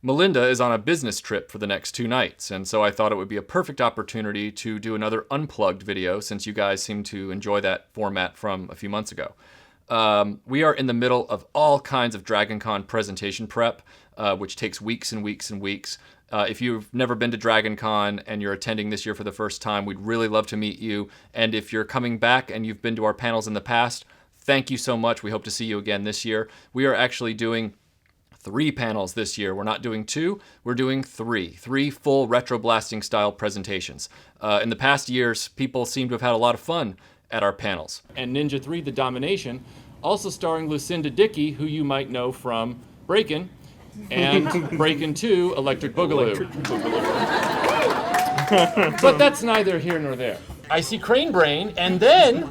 Melinda is on a business trip for the next 2 nights, and so I thought it would be a perfect opportunity to do another Unplugged video since you guys seem to enjoy that format from a few months ago. We are in the middle of all kinds of DragonCon presentation prep, which takes weeks and weeks and weeks. If you've never been to DragonCon and you're attending this year for the first time, we'd really love to meet you. And if you're coming back and you've been to our panels in the past, thank you so much. We hope to see you again this year. We are actually doing 3 panels this year. We're not doing 2, we're doing 3. 3 full RetroBlasting style presentations. In the past years, people seem to have had a lot of fun at our panels. And Ninja 3, The Domination, also starring Lucinda Dickey, who you might know from Breakin', and Breakin' 2, Electric Boogaloo. But that's neither here nor there. I see Crane Brain, and then...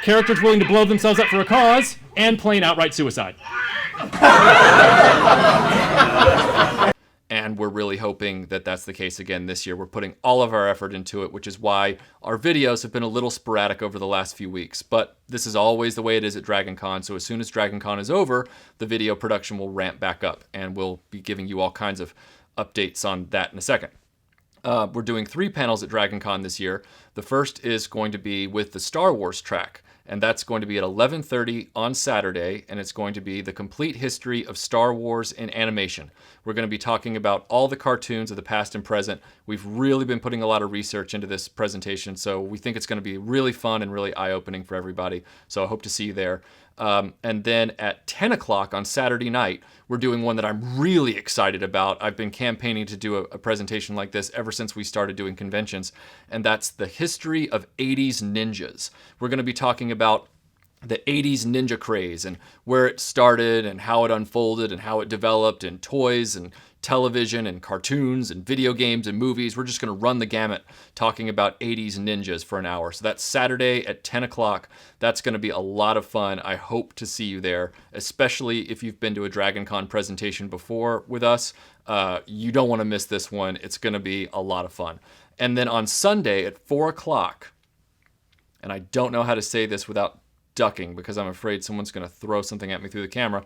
Characters willing to blow themselves up for a cause, and plain outright suicide. And we're really hoping that that's the case again this year. We're putting all of our effort into it, which is why our videos have been a little sporadic over the last few weeks. But this is always the way it is at DragonCon, so as soon as DragonCon is over, the video production will ramp back up, and we'll be giving you all kinds of updates on that in a second. We're doing 3 panels at DragonCon this year. The first is going to be with the Star Wars track, and that's going to be at 11:30 on Saturday, and it's going to be the complete history of Star Wars in animation. We're going to be talking about all the cartoons of the past and present. We've really been putting a lot of research into this presentation, so we think it's going to be really fun and really eye-opening for everybody, so I hope to see you there. And then at 10 o'clock on Saturday night, we're doing one that I'm really excited about. I've been campaigning to do a presentation like this ever since we started doing conventions, and that's the history of 80s ninjas. We're going to be talking about the 80s ninja craze and where it started and how it unfolded and how it developed in toys and television and cartoons and video games and movies. We're just going to run the gamut talking about 80s ninjas for an hour. So that's Saturday at 10 o'clock. That's going to be a lot of fun. I hope to see you there, especially if you've been to a DragonCon presentation before with us. You don't want to miss this one. It's going to be a lot of fun. And then on Sunday at 4 o'clock, and I don't know how to say this without ducking because I'm afraid someone's going to throw something at me through the camera.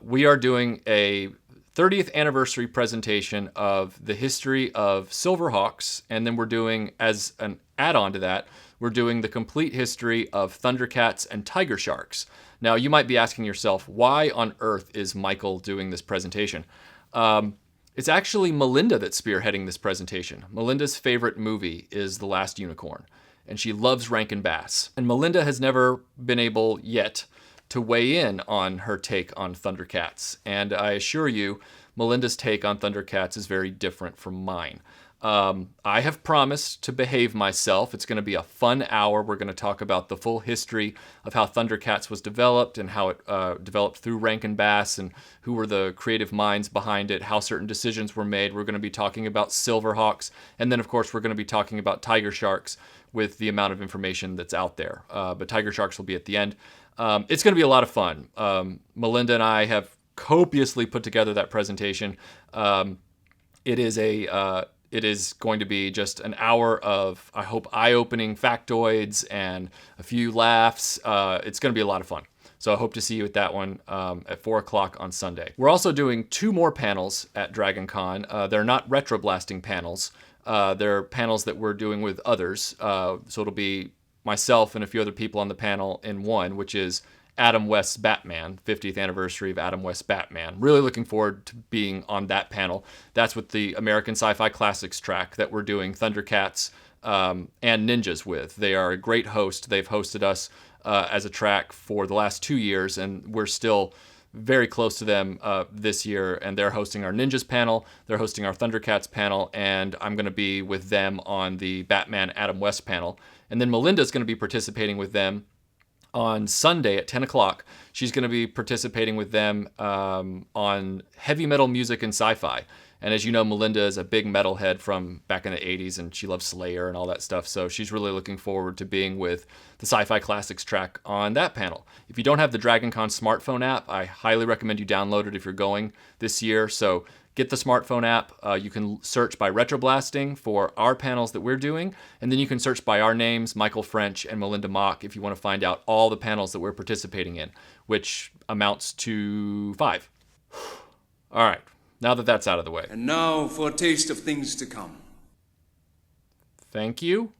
We are doing a 30th anniversary presentation of the history of Silverhawks, and then we're doing, as an add-on to that, we're doing the complete history of Thundercats and Tiger Sharks. Now, you might be asking yourself, why on earth is Michael doing this presentation? It's actually Melinda that's spearheading this presentation. Melinda's favorite movie is The Last Unicorn, and she loves Rankin Bass. And Melinda has never been able yet to weigh in on her take on Thundercats. And I assure you, Melinda's take on Thundercats is very different from mine. I have promised to behave myself. It's going to be a fun hour. We're going to talk about the full history of how Thundercats was developed and how it developed through Rankin Bass and who were the creative minds behind it, how certain decisions were made. We're going to be talking about Silverhawks. And then, of course, we're going to be talking about Tiger Sharks with the amount of information that's out there. But Tiger Sharks will be at the end. It's going to be a lot of fun. Melinda and I have copiously put together that presentation. It is going to be just an hour of, I hope, eye-opening factoids and a few laughs. It's going to be a lot of fun. So I hope to see you at that one at 4 o'clock on Sunday. We're also doing 2 more panels at DragonCon. They're not RetroBlasting panels. They're panels that we're doing with others. So it'll be myself and a few other people on the panel in one, which is Adam West's Batman, 50th anniversary of Adam West's Batman. Really looking forward to being on that panel. That's with the American Sci-Fi Classics track that we're doing Thundercats and Ninjas with. They are a great host. They've hosted us as a track for the last 2 years, and we're still very close to them this year, and they're hosting our Ninjas panel, they're hosting our Thundercats panel, and I'm going to be with them on the Batman Adam West panel. And then Melinda's going to be participating with them on Sunday at 10 o'clock. She's going to be participating with them on heavy metal music and sci-fi. And as you know, Melinda is a big metalhead from back in the 80s, and she loves Slayer and all that stuff. So she's really looking forward to being with the Sci-Fi Classics track on that panel. If you don't have the DragonCon smartphone app, I highly recommend you download it if you're going this year. So get the smartphone app. You can search by RetroBlasting for our panels that we're doing, and then you can search by our names, Michael French and Melinda Mock, if you want to find out all the panels that we're participating in, which amounts to 5. All right, now that that's out of the way. And now for a taste of things to come. Thank you.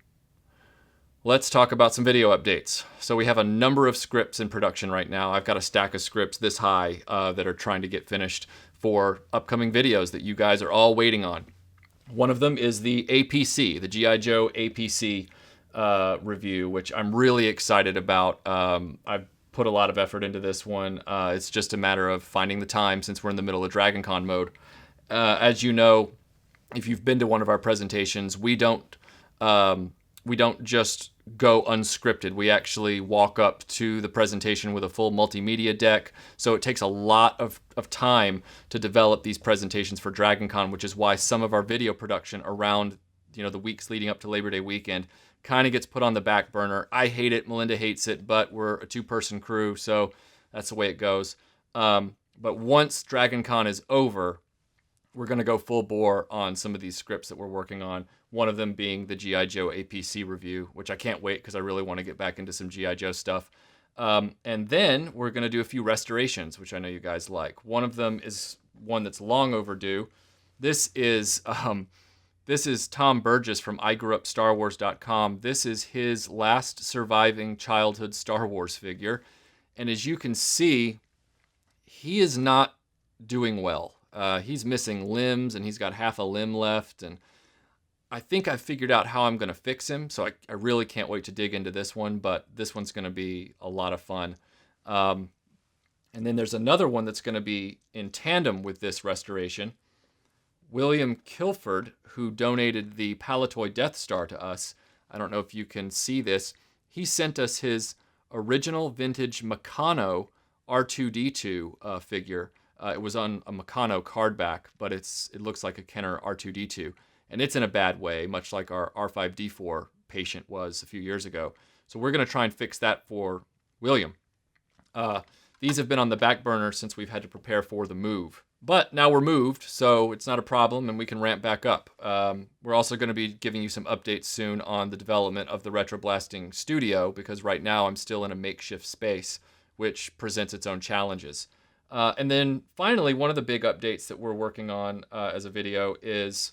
Let's talk about some video updates. So we have a number of scripts in production right now. I've got a stack of scripts this high that are trying to get finished for upcoming videos that you guys are all waiting on. One of them is the APC, the G.I. Joe APC review, which I'm really excited about. I've put a lot of effort into this one. It's just a matter of finding the time since we're in the middle of DragonCon mode. As you know, if you've been to one of our presentations, we don't just go unscripted. We actually walk up to the presentation with a full multimedia deck. So it takes a lot of time to develop these presentations for DragonCon, which is why some of our video production around the weeks leading up to Labor Day weekend kind of gets put on the back burner. I hate it. Melinda hates it, but we're a 2-person crew, so that's the way it goes. But once DragonCon is over, we're going to go full bore on some of these scripts that we're working on. One of them being the G.I. Joe APC review, which I can't wait because I really want to get back into some G.I. Joe stuff. And then we're going to do a few restorations, which I know you guys like. One of them is one that's long overdue. This is Tom Burgess from IGrewUpStarWars.com. This is his last surviving childhood Star Wars figure. And as you can see, he is not doing well. He's missing limbs, and he's got half a limb left. And I think I figured out how I'm going to fix him, so I really can't wait to dig into this one, but this one's going to be a lot of fun. And then there's another one that's going to be in tandem with this restoration. William Kilford, who donated the Palatoy Death Star to us, I don't know if you can see this, he sent us his original vintage Meccano R2-D2 figure. It was on a Meccano card back, but it looks like a Kenner R2-D2. And it's in a bad way, much like our R5-D4 patient was a few years ago. So we're going to try and fix that for William. These have been on the back burner since we've had to prepare for the move. But now we're moved, so it's not a problem, and we can ramp back up. We're also going to be giving you some updates soon on the development of the RetroBlasting studio, because right now I'm still in a makeshift space, which presents its own challenges. And then finally, one of the big updates that we're working on as a video is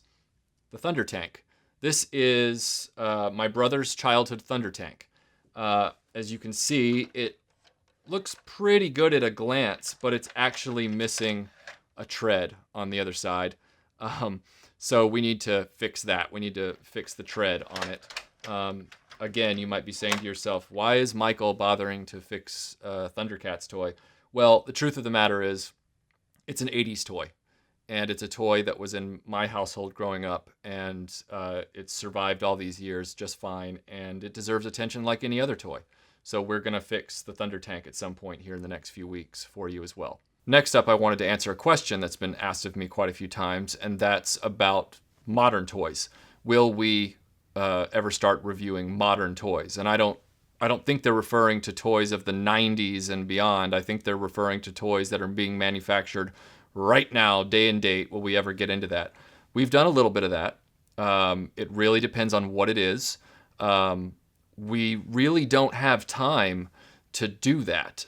the Thunder Tank. This is my brother's childhood Thunder Tank. As you can see, it looks pretty good at a glance, but it's actually missing a tread on the other side. So we need to fix that. We need to fix the tread on it. Again, you might be saying to yourself, why is Michael bothering to fix Thundercats toy? Well, the truth of the matter is, it's an 80s toy. And it's a toy that was in my household growing up, and it's survived all these years just fine, and it deserves attention like any other toy. So we're going to fix the Thunder Tank at some point here in the next few weeks for you as well. Next up, I wanted to answer a question that's been asked of me quite a few times, and that's about modern toys. Will we ever start reviewing modern toys? And I don't think they're referring to toys of the 90s and beyond. I think they're referring to toys that are being manufactured right now, day and date. Will we ever get into that? We've done a little bit of that. It really depends on what it is. We really don't have time to do that.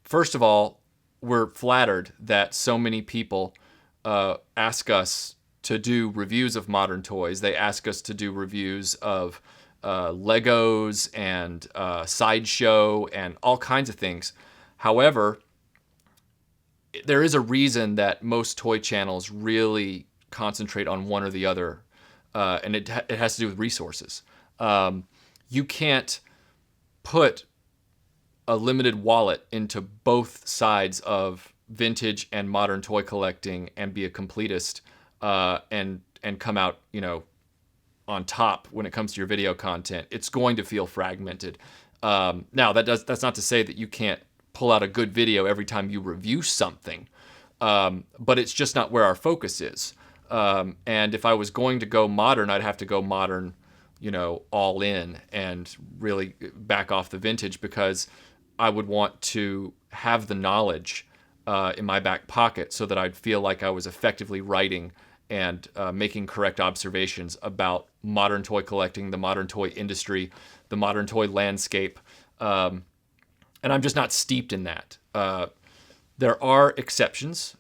First of all, we're flattered that so many people ask us to do reviews of modern toys. They ask us to do reviews of Legos and Sideshow and all kinds of things. However, there is a reason that most toy channels really concentrate on one or the other, and it has to do with resources. You can't put a limited wallet into both sides of vintage and modern toy collecting and be a completist and come out, on top when it comes to your video content. It's going to feel fragmented. Now, that's not to say that you can't pull out a good video every time you review something. But it's just not where our focus is. And if I was going to go modern, I'd have to go modern, all in and really back off the vintage, because I would want to have the knowledge in my back pocket so that I'd feel like I was effectively writing and making correct observations about modern toy collecting, the modern toy industry, the modern toy landscape. And I'm just not steeped in that. There are exceptions.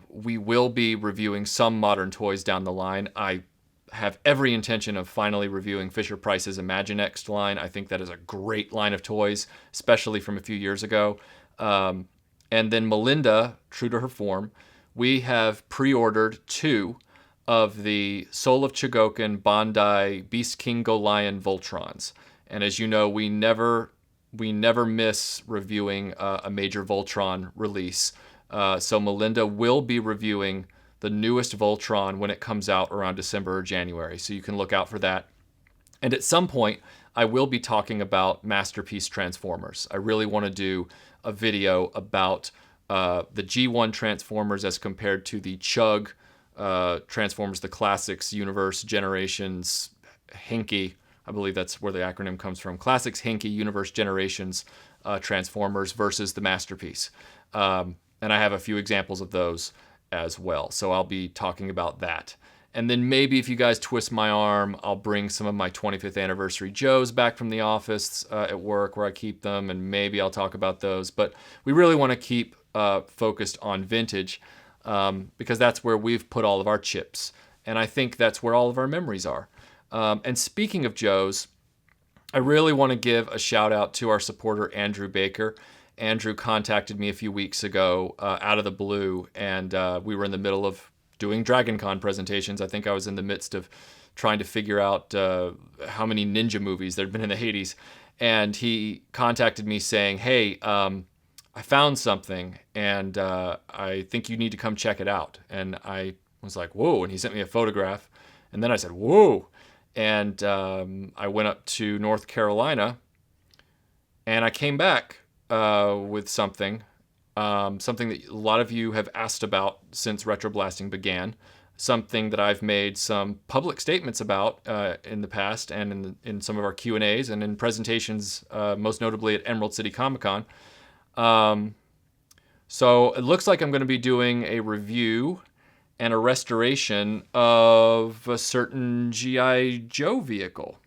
We will be reviewing some modern toys down the line. I have every intention of finally reviewing Fisher-Price's Imaginext line. I think that is a great line of toys, especially from a few years ago. And then Melinda, true to her form, we have pre-ordered 2 of the Soul of Chogokin Bandai Beast King Golion Voltrons. And as you know, we never miss reviewing a major Voltron release. So Melinda will be reviewing the newest Voltron when it comes out around December or January. So you can look out for that. And at some point, I will be talking about Masterpiece Transformers. I really want to do a video about the G1 Transformers as compared to the Chug Transformers, the Classics Universe Generations Hinky. I believe that's where the acronym comes from. Classics Hinky Universe Generations Transformers versus the Masterpiece. And I have a few examples of those as well. So I'll be talking about that. And then maybe if you guys twist my arm, I'll bring some of my 25th anniversary Joes back from the office at work where I keep them, and maybe I'll talk about those. But we really want to keep focused on vintage because that's where we've put all of our chips. And I think that's where all of our memories are. And speaking of Joes, I really want to give a shout out to our supporter, Andrew Baker. Andrew contacted me a few weeks ago out of the blue, and we were in the middle of doing DragonCon presentations. I think I was in the midst of trying to figure out how many ninja movies there'd been in the 80s. And he contacted me saying, hey, I found something, and I think you need to come check it out. And I was like, whoa. And he sent me a photograph. And then I said, whoa. And I went up to North Carolina, and I came back with something that a lot of you have asked about since RetroBlasting began, something that I've made some public statements about in the past and in some of our Q&As and in presentations, most notably at Emerald City Comic Con. So it looks like I'm going to be doing a review and a restoration of a certain G.I. Joe vehicle.